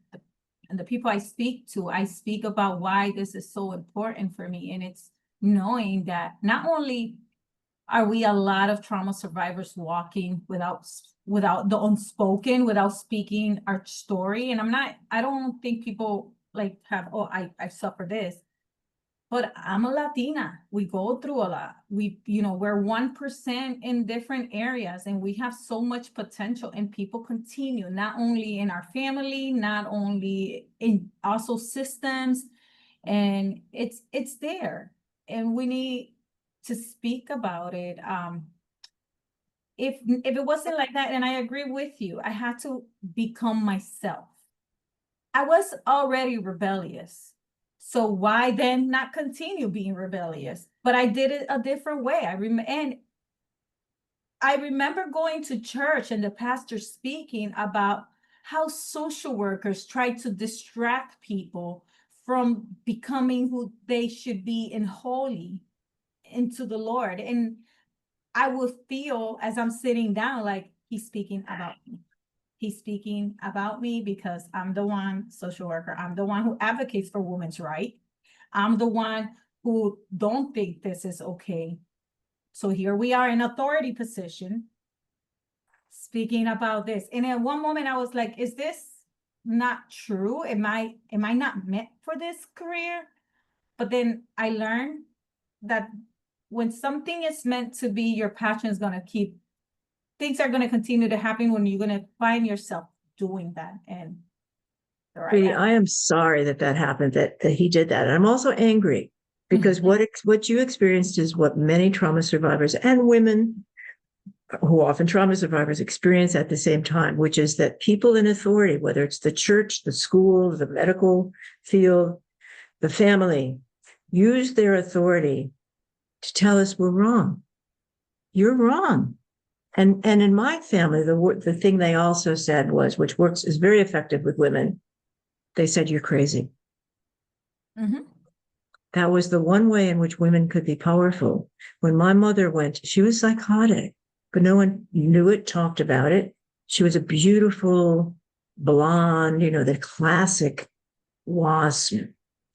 Speaker 2: the people I speak about why this is so important for me. And it's knowing that not only are we a lot of trauma survivors walking without the unspoken, without speaking our story. And I don't think people have, oh, I suffer this. But I'm a Latina. We go through a lot. We're 1% in different areas, and we have so much potential. And people continue, not only in our family, not only in also systems, and it's there, and we need to speak about it. If it wasn't like that, and I agree with you, I had to become myself. I was already rebellious. So why then not continue being rebellious? But I did it a different way. And I remember going to church and the pastor speaking about how social workers try to distract people from becoming who they should be and holy into the Lord. And I would feel as I'm sitting down, like he's speaking about me. He's speaking about me because I'm the one social worker. I'm the one who advocates for women's rights. I'm the one who don't think this is okay. So here we are in authority position speaking about this. And at one moment I was like, is this not true? Am I not meant for this career? But then I learned that when something is meant to be, your passion is going to keep, things are going to continue to happen when you're going to find yourself doing that. And
Speaker 1: Sweetie, I am sorry that that happened, that he did that. And I'm also angry because
Speaker 2: Mhm.
Speaker 1: what you experienced is what many trauma survivors and women who often trauma survivors experience at the same time, which is that people in authority, whether it's the church, the school, the medical field, the family, use their authority to tell us we're wrong. You're wrong. And in my family, the thing they also said was, which works, is very effective with women. They said, you're crazy.
Speaker 2: Mhm.
Speaker 1: That was the one way in which women could be powerful. When my mother went, she was psychotic, but no one knew it, talked about it. She was a beautiful blonde, the classic wasp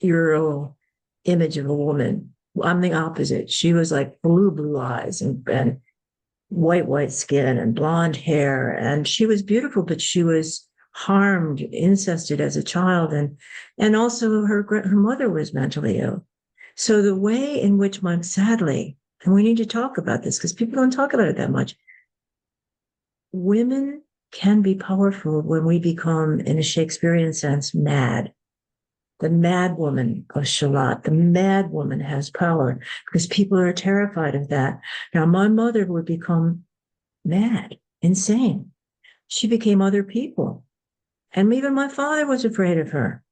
Speaker 1: Euro image of a woman. I'm the opposite. She was like blue eyes and white skin and blonde hair. And she was beautiful, but she was harmed, incested as a child. And also her mother was mentally ill. So the way in which sadly, and we need to talk about this because people don't talk about it that much, women can be powerful when we become, in a Shakespearean sense, mad. The mad woman of Shalott, the mad woman has power because people are terrified of that. Now, my mother would become mad, insane. She became other people. And even my father was afraid of her.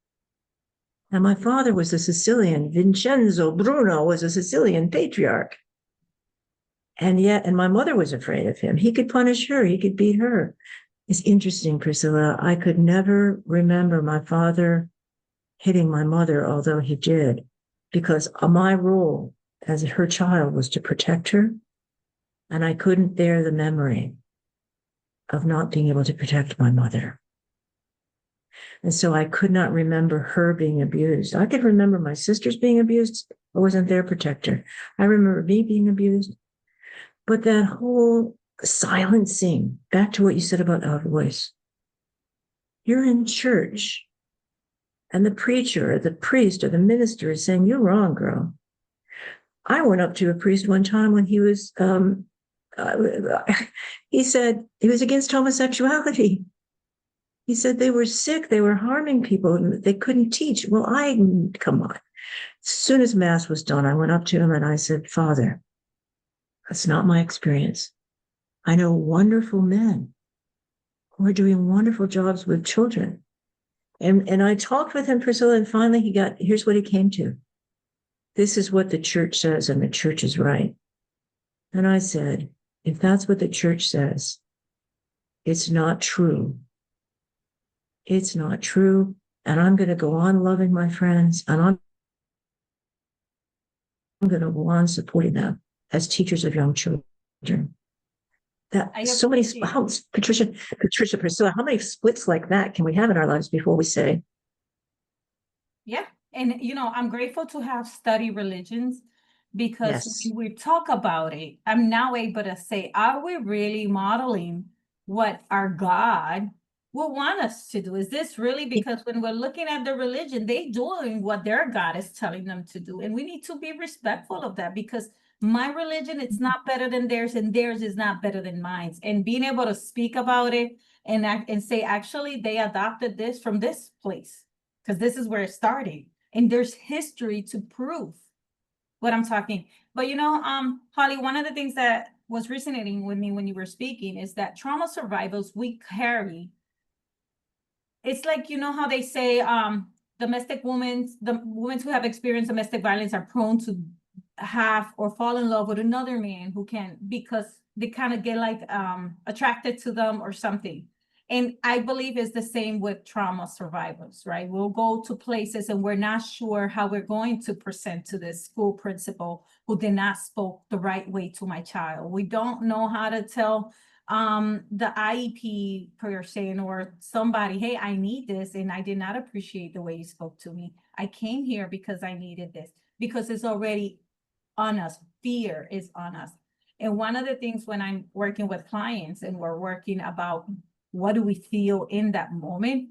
Speaker 1: And my father was a Sicilian. Vincenzo Bruno was a Sicilian patriarch. And my mother was afraid of him. He could punish her, he could beat her. It's interesting, Priscilla. I could never remember my father hitting my mother, although he did, because my role as her child was to protect her. And I couldn't bear the memory of not being able to protect my mother. And so I could not remember her being abused. I could remember my sisters being abused. I wasn't their protector. I remember me being abused. But that whole silencing, back to what you said about our voice. You're in church and the preacher or the priest or the minister is saying, you're wrong, girl. I went up to a priest one time when he was, he said he was against homosexuality. He said they were sick, they were harming people, and they couldn't teach. Well, come on. As soon as Mass was done, I went up to him and I said, Father, that's not my experience. I know wonderful men who are doing wonderful jobs with children. And I talked with him, Priscilla, and finally here's what he came to. This is what the church says, and the church is right. And I said, if that's what the church says, it's not true. It's not true. And I'm going to go on loving my friends, and I'm going to go on supporting them as teachers of young children. That so many, Patricia, Priscilla, how many splits like that can we have in our lives before we say?
Speaker 2: Yeah. And, I'm grateful to have studied religions because
Speaker 1: Yes.
Speaker 2: when we talk about it, I'm now able to say, are we really modeling what our God will want us to do? Is this really, because when we're looking at the religion, they doing what their God is telling them to do. And we need to be respectful of that, because my religion, it's not better than theirs, and theirs is not better than mine. And being able to speak about it and say, actually, they adopted this from this place, because this is where it started. And there's history to prove what I'm talking. But Holly, one of the things that was resonating with me when you were speaking is that trauma survivors, we carry it's like, you know how they say, the women who have experienced domestic violence are prone to have or fall in love with another man who can, because they kind of get like attracted to them or something. And I believe it's the same with trauma survivors, right? We'll go to places and we're not sure how we're going to present to this school principal who did not spoke the right way to my child. We don't know how to tell the IEP person or somebody, hey, I need this, and I did not appreciate the way you spoke to me. I came here because I needed this, because it's already on us. Fear is on us. And one of the things when I'm working with clients and we're working about what do we feel in that moment,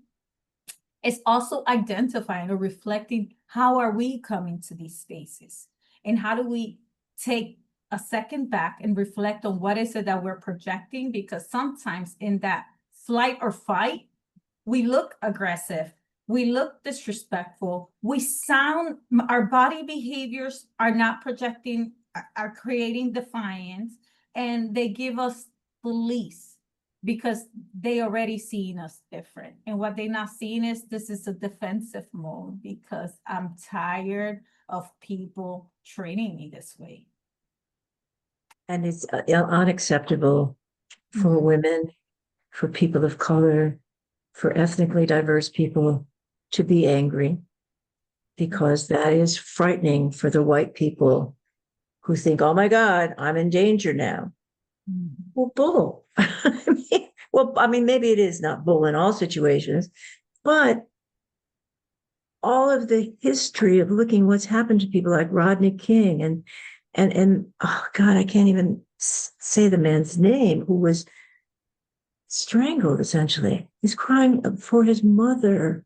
Speaker 2: is also identifying or reflecting how are we coming to these spaces, and how do we take a second back and reflect on what is it that we're projecting, because sometimes in that flight or fight, we look aggressive, we look disrespectful, we sound, our body behaviors are not projecting, are creating defiance, and they give us police because they already seen us different. And what they're not seeing is this is a defensive mode because I'm tired of people treating me this way.
Speaker 1: And it's unacceptable for women, for people of color, for ethnically diverse people to be angry, because that is frightening for the white people who think, oh my God, I'm in danger now. Well, bull. I mean, maybe it is not bull in all situations, but all of the history of looking what's happened to people like Rodney King and oh God, I can't even say the man's name, who was strangled essentially. He's crying for his mother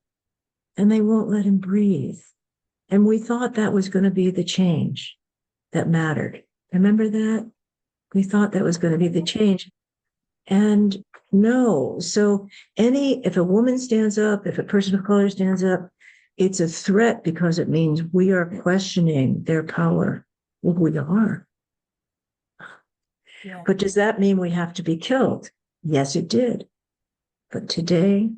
Speaker 1: and they won't let him breathe. And we thought that was going to be the change that mattered. Remember that? We thought that was going to be the change. And no. So if a woman stands up, if a person of color stands up, it's a threat because it means we are questioning their power. Well, we are.
Speaker 2: Yeah.
Speaker 1: But does that mean we have to be killed? Yes, it did. But today,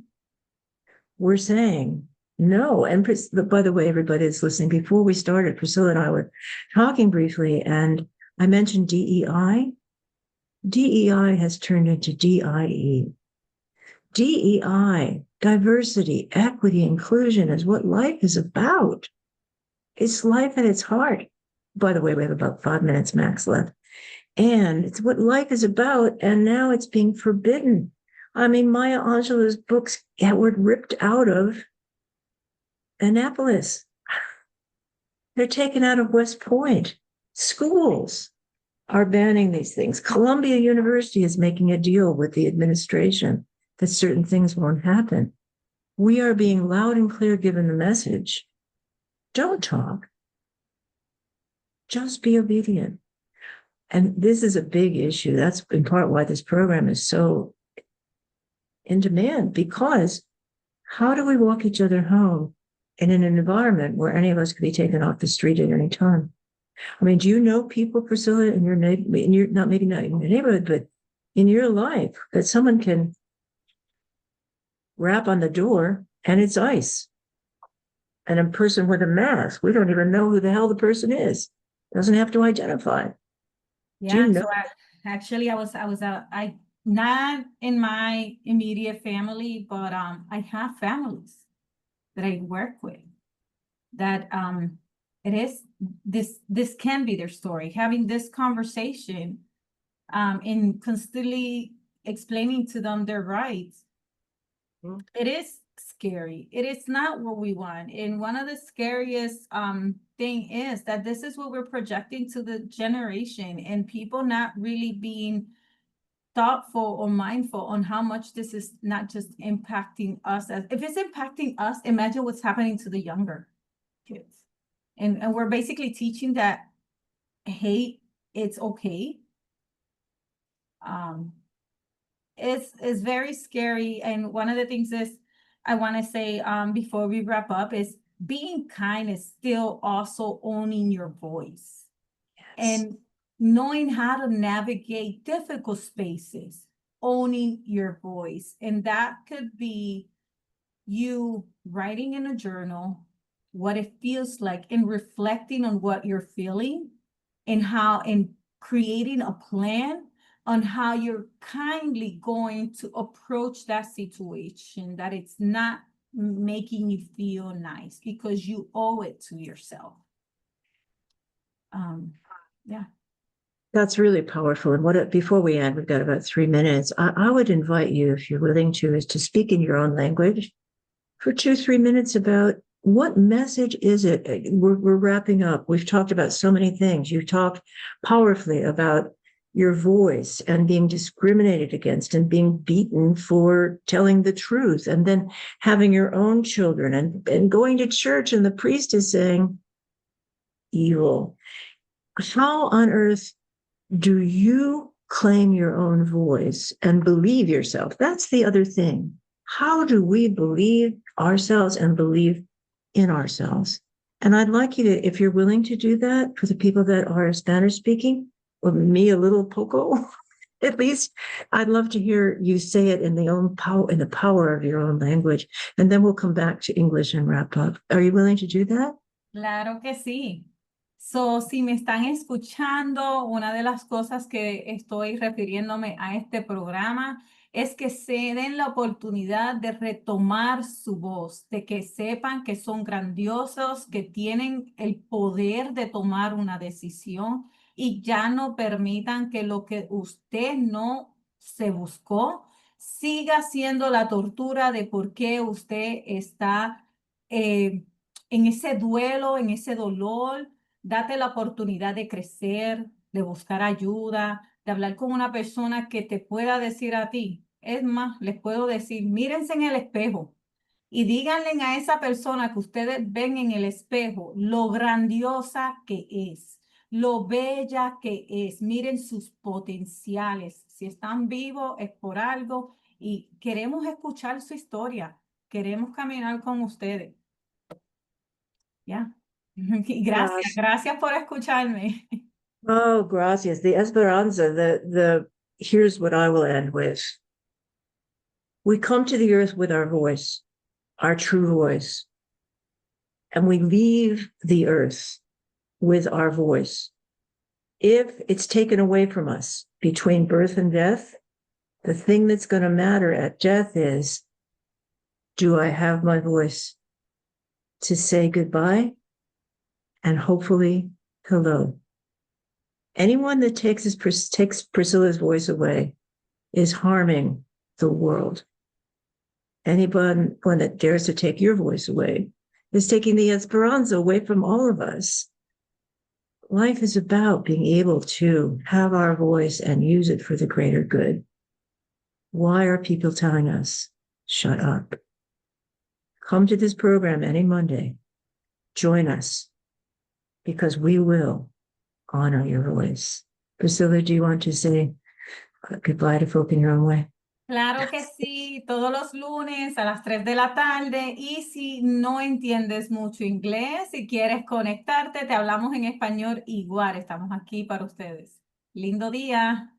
Speaker 1: we're saying no. And by the way, everybody that's listening, before we started, Priscilla and I were talking briefly, and I mentioned DEI. DEI has turned into DIE. DEI, diversity, equity, inclusion, is what life is about. It's life at its heart. By the way, we have about 5 minutes max left. And it's what life is about. And now it's being forbidden. I mean, Maya Angelou's books were ripped out of Annapolis. They're taken out of West Point. Schools are banning these things. Columbia University is making a deal with the administration that certain things won't happen. We are being loud and clear given the message. Don't talk. Just be obedient. And this is a big issue. That's in part why this program is so in demand, because how do we walk each other home in an environment where any of us could be taken off the street at any time? I mean, do you know people, Priscilla, in your not maybe not in your neighborhood, but in your life, that someone can rap on the door and it's ICE, and a person with a mask, we don't even know who the hell the person is, doesn't have to identify. Do you know?
Speaker 2: So actually, I not in my immediate family, but I have families that I work with that it is this can be their story. Having this conversation and constantly explaining to them their rights, it is scary. It is not what we want. And one of the scariest thing is that this is what we're projecting to the generation, and people not really being thoughtful or mindful on how much this is not just impacting us. If it's impacting us, imagine what's happening to the younger kids. And we're basically teaching that hate, it's okay. It's very scary. And one of the things is I want to say before we wrap up is being kind is still also owning your voice. Yes. And knowing how to navigate difficult spaces, owning your voice. And that could be you writing in a journal what it feels like and reflecting on what you're feeling and how, and creating a plan on how you're kindly going to approach that situation, that it's not making you feel nice, because you owe it to yourself. Yeah.
Speaker 1: That's really powerful. And before we end, we've got about 3 minutes. I would invite you, if you're willing to, is to speak in your own language for 2-3 minutes about what message is it. We're wrapping up. We've talked about so many things. You've talked powerfully about your voice and being discriminated against and being beaten for telling the truth, and then having your own children and going to church and the priest is saying evil. How on earth do you claim your own voice and believe yourself? That's the other thing. How do we believe ourselves and believe in ourselves? And I'd like you to, if you're willing to do that for the people that are Spanish speaking, or me a little poco, at least I'd love to hear you say it in the power of your own language. And then we'll come back to English and wrap up. Are you willing to do that?
Speaker 2: Claro que sí. So, si me están escuchando, una de las cosas que estoy refiriéndome a este programa es que se den la oportunidad de retomar su voz, de que sepan que son grandiosos, que tienen el poder de tomar una decisión y ya no permitan que lo que usted no se buscó siga siendo la tortura de por qué usted está en ese duelo, en ese dolor. Date la oportunidad de crecer, de buscar ayuda, de hablar con una persona que te pueda decir a ti. Es más, les puedo decir, mírense en el espejo y díganle a esa persona que ustedes ven en el espejo lo grandiosa que es, lo bella que es. Miren sus potenciales. Si están vivos es por algo y queremos escuchar su historia. Queremos caminar con ustedes. Ya. Gracias por escucharme.
Speaker 1: Oh, gracias. The Esperanza, here's what I will end with. We come to the earth with our voice, our true voice, and we leave the earth with our voice. If it's taken away from us between birth and death, the thing that's going to matter at death is, do I have my voice to say goodbye and hopefully hello? Anyone that takes Priscilla's voice away is harming the world. Anyone that dares to take your voice away is taking the Esperanza away from all of us. Life is about being able to have our voice and use it for the greater good. Why are people telling us, shut up? Come to this program any Monday. Join us, because we will honor your voice. Priscilla, do you want to say goodbye to folk in your own way?
Speaker 2: Claro que sí, todos los lunes a las 3 de la tarde. Y si no entiendes mucho inglés, si quieres conectarte, te hablamos en español igual. Estamos aquí para ustedes. Lindo día.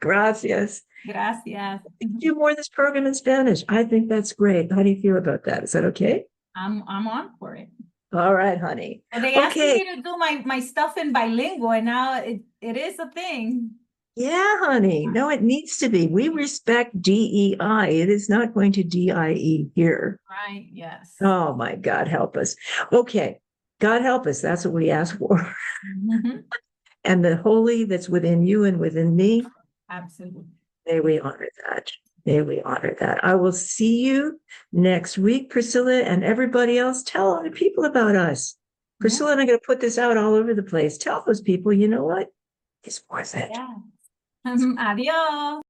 Speaker 1: Gracias.
Speaker 2: Gracias.
Speaker 1: Do more of this program in Spanish. I think that's great. How do you feel about that? Is that okay?
Speaker 2: I'm on for it.
Speaker 1: All right, honey.
Speaker 2: Well, they asked me to do my stuff in bilingual, and now it is a thing.
Speaker 1: Yeah, honey. No, it needs to be. We respect DEI. It is not going to DIE here.
Speaker 2: Right, yes.
Speaker 1: Oh, my God, help us. Okay. God help us. That's what we ask for.
Speaker 2: Mm-hmm.
Speaker 1: And the holy that's within you and within me.
Speaker 2: Absolutely.
Speaker 1: May we honor that. May we honor that. I will see you next week, Priscilla, and everybody else. Tell other people about us. Priscilla and I'm going to put this out all over the place. Tell those people, you know what? It's worth it.
Speaker 2: Yeah. Adiós.